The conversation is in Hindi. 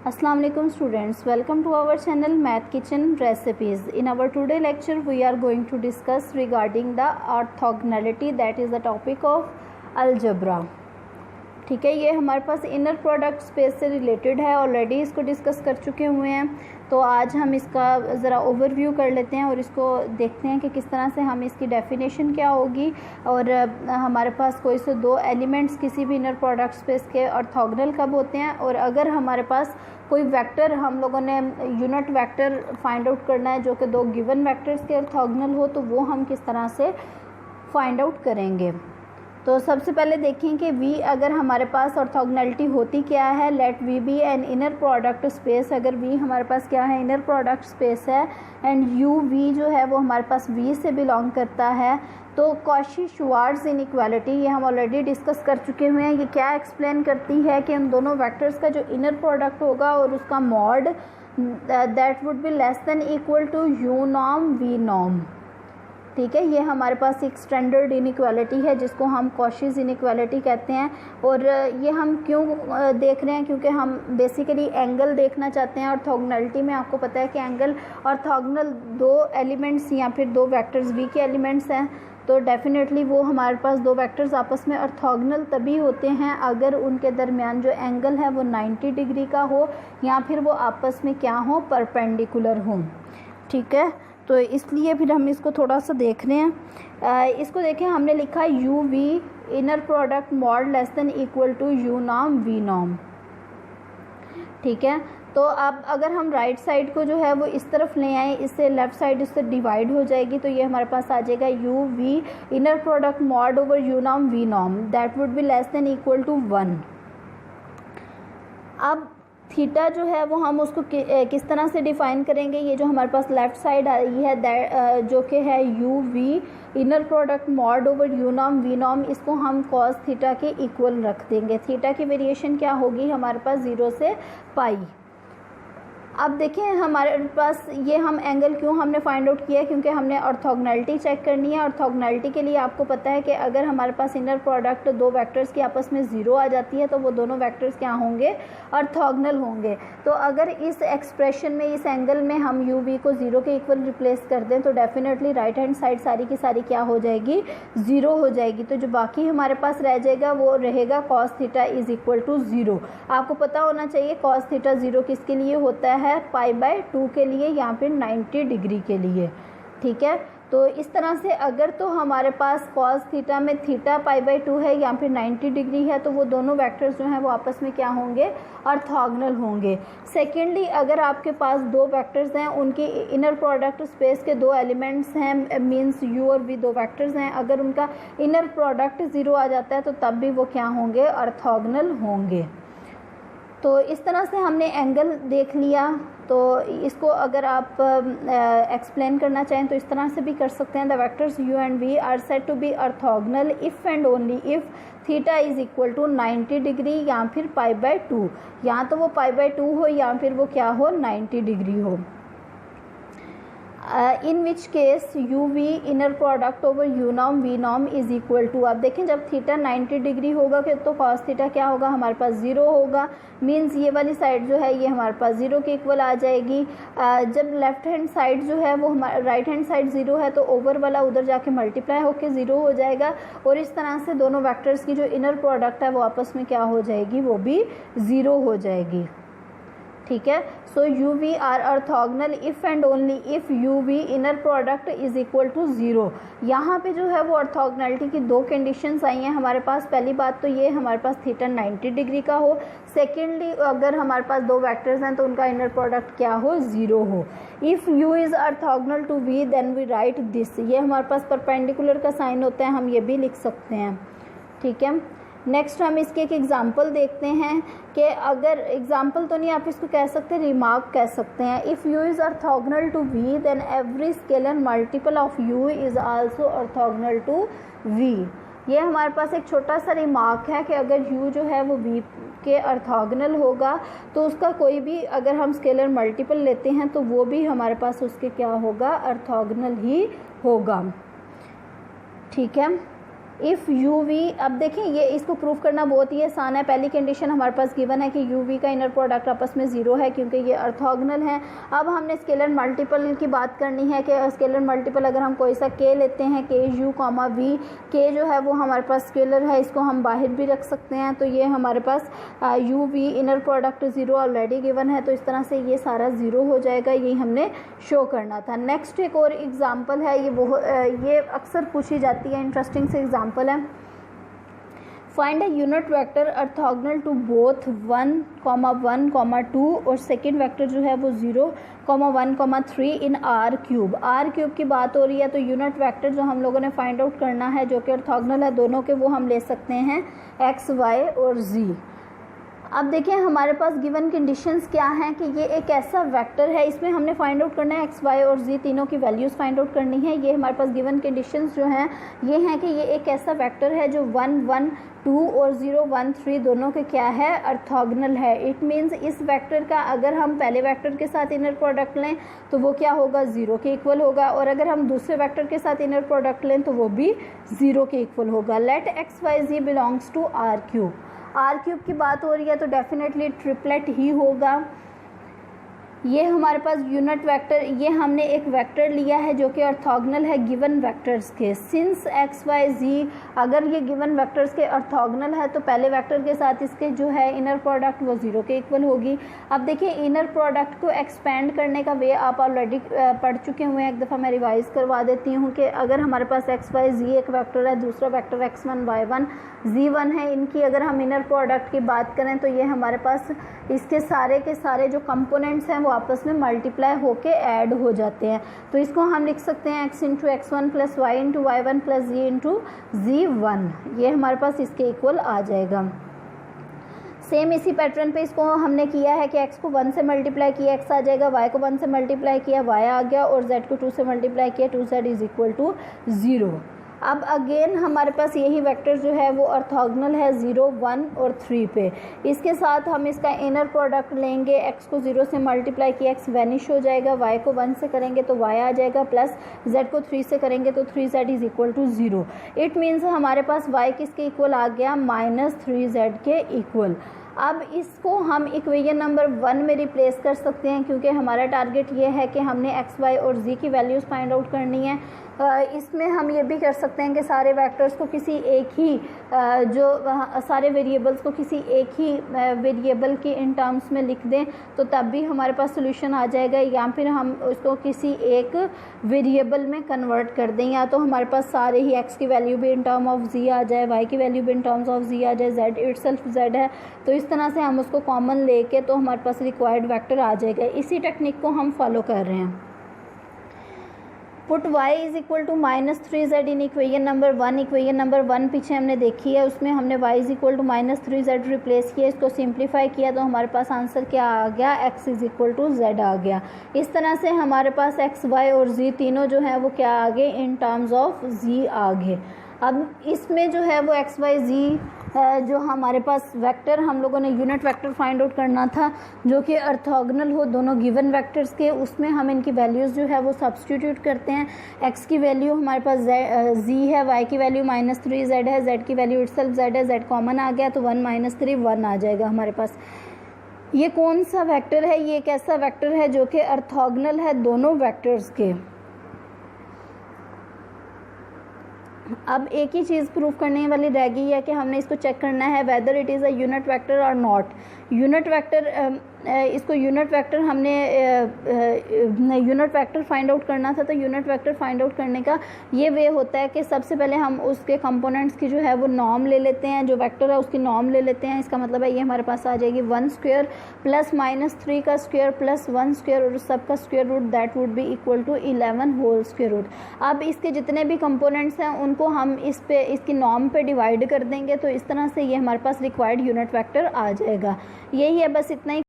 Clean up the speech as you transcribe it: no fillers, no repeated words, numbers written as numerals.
Assalamu alaikum students, welcome to our channel Math Kitchen Recipes. In our today lecture we are going to discuss regarding the orthogonality, that is the topic of algebra. ठीक है, ये हमारे पास इनर प्रोडक्ट स्पेस से रिलेटेड है, ऑलरेडी इसको डिस्कस कर चुके हुए हैं। तो आज हम इसका ज़रा ओवरव्यू कर लेते हैं और इसको देखते हैं कि किस तरह से हम इसकी डेफिनेशन क्या होगी और हमारे पास कोई से दो एलिमेंट्स किसी भी इनर प्रोडक्ट स्पेस के ऑर्थोगोनल कब होते हैं, और अगर हमारे पास कोई वेक्टर हम लोगों ने यूनिट वेक्टर फाइंड आउट करना है जो कि दो गिवन वेक्टर्स के ऑर्थोगोनल हो, तो वो हम किस तरह से फाइंड आउट करेंगे। तो सबसे पहले देखें कि V अगर हमारे पास ऑर्थोगोनैलिटी होती क्या है। Let V be an inner product space. अगर V हमारे पास क्या है, इनर प्रोडक्ट स्पेस है, एंड U V जो है वो हमारे पास V से बिलोंग करता है, तो कॉची-श्वार्ट्ज़ इनइक्वालिटी ये हम ऑलरेडी डिस्कस कर चुके हुए हैं। ये क्या एक्सप्लेन करती है कि उन दोनों वेक्टर्स का जो इनर प्रोडक्ट होगा और उसका mod that would be less than equal to U norm V norm. ठीक है, ये हमारे पास एक स्टैंडर्ड इनइक्वालिटी है जिसको हम कॉशीज़ इनइक्वालिटी कहते हैं। और ये हम क्यों देख रहे हैं, क्योंकि हम बेसिकली एंगल देखना चाहते हैं। ऑर्थोगोनैलिटी में आपको पता है कि एंगल ऑर्थोगोनल दो एलिमेंट्स या फिर दो वेक्टर्स V के एलिमेंट्स हैं, तो डेफिनेटली वो हमारे पास दो वेक्टर्स आपस में ऑर्थोगोनल तभी होते हैं अगर उनके दरमियान जो एंगल है वो 90 डिग्री का हो या फिर वो आपस में क्या हो, परपेंडिकुलर हो। ठीक है, तो इसलिए फिर हम इसको थोड़ा सा देख रहे हैं। इसको देखें, हमने लिखा U we inner product mod less than equal to U norm we norm. ठीक है, तो अब अगर हम राइट साइड को जो है वो इस तरफ ले आए, इससे लेफ़्ट साइड इससे डिवाइड हो जाएगी, तो ये हमारे पास आ जाएगा U we inner product mod over you norm we norm that would be less than equal to 1। अब थीटा जो है वो हम उसको किस तरह से डिफ़ाइन करेंगे। ये जो हमारे पास लेफ़्ट साइड आई है जो कि है U we inner product mod over you norm we norm, इसको हम कॉस थीटा के इक्वल रख देंगे। थीटा की वेरिएशन क्या होगी हमारे पास 0 से पाई। अब देखें हमारे पास ये हम एंगल क्यों हमने फाइंड आउट किया, क्योंकि हमने ऑर्थोगोनैलिटी चेक करनी है। ऑर्थोगोनैलिटी के लिए आपको पता है कि अगर हमारे पास इनर प्रोडक्ट दो वेक्टर्स की आपस में 0 आ जाती है तो वो दोनों वेक्टर्स क्या होंगे, ऑर्थोगोनल होंगे। तो अगर इस एक्सप्रेशन में इस एंगल में हम यू वी को 0 के इक्वल रिप्लेस कर दें तो डेफिनेटली राइट हैंड साइड सारी की सारी क्या हो जाएगी, 0 हो जाएगी। तो जो बाकी हमारे पास रह जाएगा वो रहेगा cos theta is equal to 0। आपको पता होना चाहिए कॉस थीटा 0 किसके लिए होता है, π/2 के लिए या फिर 90 डिग्री के लिए। ठीक है, तो इस तरह से अगर तो हमारे पास कॉस थीटा में थीटा π/2 है या फिर 90 डिग्री है तो वो दोनों वेक्टर्स जो हैं वो आपस में क्या होंगे, ऑर्थोगोनल होंगे। सेकेंडली, अगर आपके पास दो वेक्टर्स हैं, उनके इनर प्रोडक्ट स्पेस के दो एलिमेंट्स हैं, मींस यू और वी दो वेक्टर्स हैं, अगर उनका इनर प्रोडक्ट 0 आ जाता है तो तब भी वो क्या होंगे, ऑर्थोगोनल होंगे। तो इस तरह से हमने एंगल देख लिया। तो इसको अगर आप एक्सप्लेन करना चाहें तो इस तरह से भी कर सकते हैं। The vectors u and v are said to be orthogonal if and only if theta is equal to 90 degree या फिर π/2, या तो वो π/2 हो या फिर वो क्या हो, 90 डिग्री हो। In which case u we inner product over you norm we norm is equal to, अब देखें जब थीटा 90 डिग्री होगा तो कॉस थीटा क्या होगा, हमारे पास 0 होगा। मींस ये वाली साइड जो है ये हमारे पास 0 के इक्वल आ जाएगी। जब लेफ्ट हैंड साइड जो है वो हमारा राइट हैंड साइड 0 है तो ओवर वाला उधर जाके मल्टीप्लाई होके 0 हो जाएगा, और इस तरह से दोनों वेक्टर्स की जो इनर प्रोडक्ट है वो आपस में क्या हो जाएगी, वो भी 0 हो जाएगी। ठीक है, so U V are orthogonal if and only if U we inner product is equal to 0। यहाँ पे जो है वो ऑर्थोगोनैलिटी की दो कंडीशंस आई हैं हमारे पास। पहली बात तो ये हमारे पास थीटा 90 डिग्री का हो। सेकेंडली, अगर हमारे पास दो वेक्टर्स हैं तो उनका इनर प्रोडक्ट क्या हो, 0 हो। If U is orthogonal to V then we write this, ये हमारे पास परपेंडिकुलर का साइन होता है, हम ये भी लिख सकते हैं। ठीक है, नेक्स्ट हम इसके एक एग्जांपल देखते हैं कि अगर एग्जांपल तो नहीं, आप इसको कह सकते हैं, रिमार्क कह सकते हैं। If u is orthogonal to v then every scalar multiple of u is also orthogonal to v। ये हमारे पास एक छोटा सा रिमार्क है कि अगर u जो है वो v के ऑर्थोगोनल होगा तो उसका कोई भी अगर हम स्केलर मल्टीपल लेते हैं तो वो भी हमारे पास उसके क्या होगा, ऑर्थोगोनल ही होगा। ठीक है, इफ़ यू वी, अब देखें ये इसको प्रूव करना बहुत ही आसान है। पहली कंडीशन हमारे पास गिवन है कि यू वी का इनर प्रोडक्ट आपस में 0 है क्योंकि ये ऑर्थोगोनल है। अब हमने स्केलर मल्टीपल की बात करनी है कि स्केलर मल्टीपल अगर हम कोई सा के लेते हैं, के यू कॉमा वी, के जो है वो हमारे पास स्केलर है, इसको हम बाहर भी रख सकते हैं। तो ये हमारे पास u we inner product 0 already given है, तो इस तरह से ये सारा 0 हो जाएगा। यही हमने शो करना था। नेक्स्ट एक और एग्जांपल है, ये अक्सर पूछी जाती है, इंटरेस्टिंग से एग्जांपल है। Find a unit vector orthogonal to both 1,1,2 और सेकेंड वेक्टर जो है वो 0,1,3 in R cube. R cube की बात हो रही है, तो यूनिट वेक्टर जो हम लोगों ने फाइंड आउट करना है जो कि ऑर्थोगोनल है दोनों के, वो हम ले सकते हैं एक्स, वाई और जी। अब देखिए हमारे पास गिवन कंडीशंस क्या हैं कि ये एक ऐसा वेक्टर है, इसमें हमने फाइंड आउट करना है एक्स, वाई और जी तीनों की वैल्यूज़ फाइंड आउट करनी है। ये हमारे पास गिवन कंडीशंस जो हैं ये हैं कि ये एक ऐसा वेक्टर है जो 1, 1, 2 और 0, 1, 3 दोनों के क्या है, ऑर्थोगोनल है। इट मीन्स इस वेक्टर का अगर हम पहले वेक्टर के साथ इनर प्रोडक्ट लें तो वो क्या होगा, 0 के इक्वल होगा, और अगर हम दूसरे वेक्टर के साथ इनर प्रोडक्ट लें तो वो भी 0 के इक्वल होगा। Let X, Y, Z belongs to R cube. R cube की बात हो रही है तो डेफिनेटली ट्रिपलेट ही होगा। ये हमारे पास यूनिट वेक्टर, ये हमने एक वेक्टर लिया है जो कि ऑर्थोगोनल है गिवन वेक्टर्स के। सिंस एक्स, वाई, जी अगर ये गिवन वेक्टर्स के ऑर्थोगोनल है तो पहले वेक्टर के साथ इसके जो है इनर प्रोडक्ट वो 0 के इक्वल होगी। अब देखिए इनर प्रोडक्ट को एक्सपेंड करने का वे आप ऑलरेडी पढ़ चुके हुए हैं, एक दफ़ा मैं रिवाइज करवा देती हूँ कि अगर हमारे पास एक्स, वाई, जी एक वेक्टर है, दूसरा वेक्टर x1, y1, z1 है, इनकी अगर हम इनर प्रोडक्ट की बात करें तो ये हमारे पास इसके सारे के सारे जो कंपोनेंट्स हैं वो आपस में मल्टीप्लाई होके ऐड हो जाते हैं। तो इसको हम लिख सकते हैं x into x1 plus y into y1 plus z into z1, ये हमारे पास इसके इक्वल आ जाएगा। सेम इसी पैटर्न पे इसको हमने किया है कि x को 1 से मल्टीप्लाई किया x आ जाएगा, y को 1 से मल्टीप्लाई किया y आ गया, और z को 2 से मल्टीप्लाई किया 2z इज इक्वल टू 0। अब अगेन हमारे पास यही वेक्टर जो है वो ऑर्थोगोनल है 0, 1 और 3 पे। इसके साथ हम इसका इनर प्रोडक्ट लेंगे, x को 0 से मल्टीप्लाई किया x वैनिश हो जाएगा, y को 1 से करेंगे तो y आ जाएगा, प्लस z को 3 से करेंगे तो 3z is equal to 0। It means हमारे पास y किसके इक्वल आ गया, -3z के इक्वल। अब इसको हम इक्वेशन नंबर 1 में रिप्लेस कर सकते हैं क्योंकि हमारा टारगेट ये है कि हमने एक्स, वाई और जी की वैल्यूज़ फाइंड आउट करनी है। इसमें हम ये भी कर सकते हैं कि सारे वेक्टर्स को किसी एक ही सारे वेरिएबल्स को किसी एक ही वेरिएबल के इन टर्म्स में लिख दें तो तब भी हमारे पास सोल्यूशन आ जाएगा, या फिर हम उसको किसी एक वेरिएबल में कन्वर्ट कर दें, या तो हमारे पास सारे ही एक्स की वैल्यू भी इन टर्म ऑफ जी आ जाए, वाई की वैल्यू भी इन टर्म्स ऑफ जी आ जाए, जेड इटसेल्फ जेड है, तो इस तरह से हम उसको कॉमन लेके तो हमारे पास रिक्वायर्ड वेक्टर आ जाएगा। इसी टेक्निक को हम फॉलो कर रहे हैं। Put y is equal to -3z in equation number 1। Equation number 1 पीछे हमने देखी है, उसमें हमने y is equal to -3z replace किया, इसको सिंप्लीफाई किया तो हमारे पास आंसर क्या आ गया, x is equal to z आ गया। इस तरह से हमारे पास x, y और z तीनों जो है वो क्या आ गए, इन टर्म्स ऑफ z आ गए। अब इसमें जो है वो x, y, z जो हमारे पास वेक्टर हम लोगों ने यूनिट वेक्टर फाइंड आउट करना था जो कि ऑर्थोगोनल हो दोनों गिवन वेक्टर्स के, उसमें हम इनकी वैल्यूज़ जो है वो सब्स्टिट्यूट करते हैं। x की वैल्यू हमारे पास z है, y की वैल्यू -3z है, z की वैल्यू इटसेल्फ z है, z कॉमन आ गया तो 1 - 3 1 आ जाएगा हमारे पास। ये कौन सा वेक्टर है, ये एक ऐसा वेक्टर है जो कि ऑर्थोगोनल है दोनों वेक्टर्स के। अब एक ही चीज़ प्रूफ करने वाली रह गई है कि हमने इसको चेक करना है whether it is a unit vector और नॉट। यूनिट वेक्टर इसको यूनिट वेक्टर हमने यूनिट वेक्टर फाइंड आउट करना था, तो यूनिट वेक्टर फाइंड आउट करने का ये वे होता है कि सबसे पहले हम उसके कंपोनेंट्स की जो है वो नॉर्म ले लेते हैं, जो वेक्टर है उसकी नॉर्म ले लेते हैं। इसका मतलब है ये हमारे पास आ जाएगी 1 स्क्वायर प्लस -3 का स्क्वायर प्लस 1 स्क्वायर और सब का square root, that would be equal to 11 whole square root. अब इसके जितने भी कंपोनेंट्स हैं उनको हम इसकी नॉर्म पे डिवाइड कर देंगे, तो इस तरह से ये हमारे पास रिक्वायर्ड यूनिट वेक्टर आ जाएगा। यही है, बस इतना ही।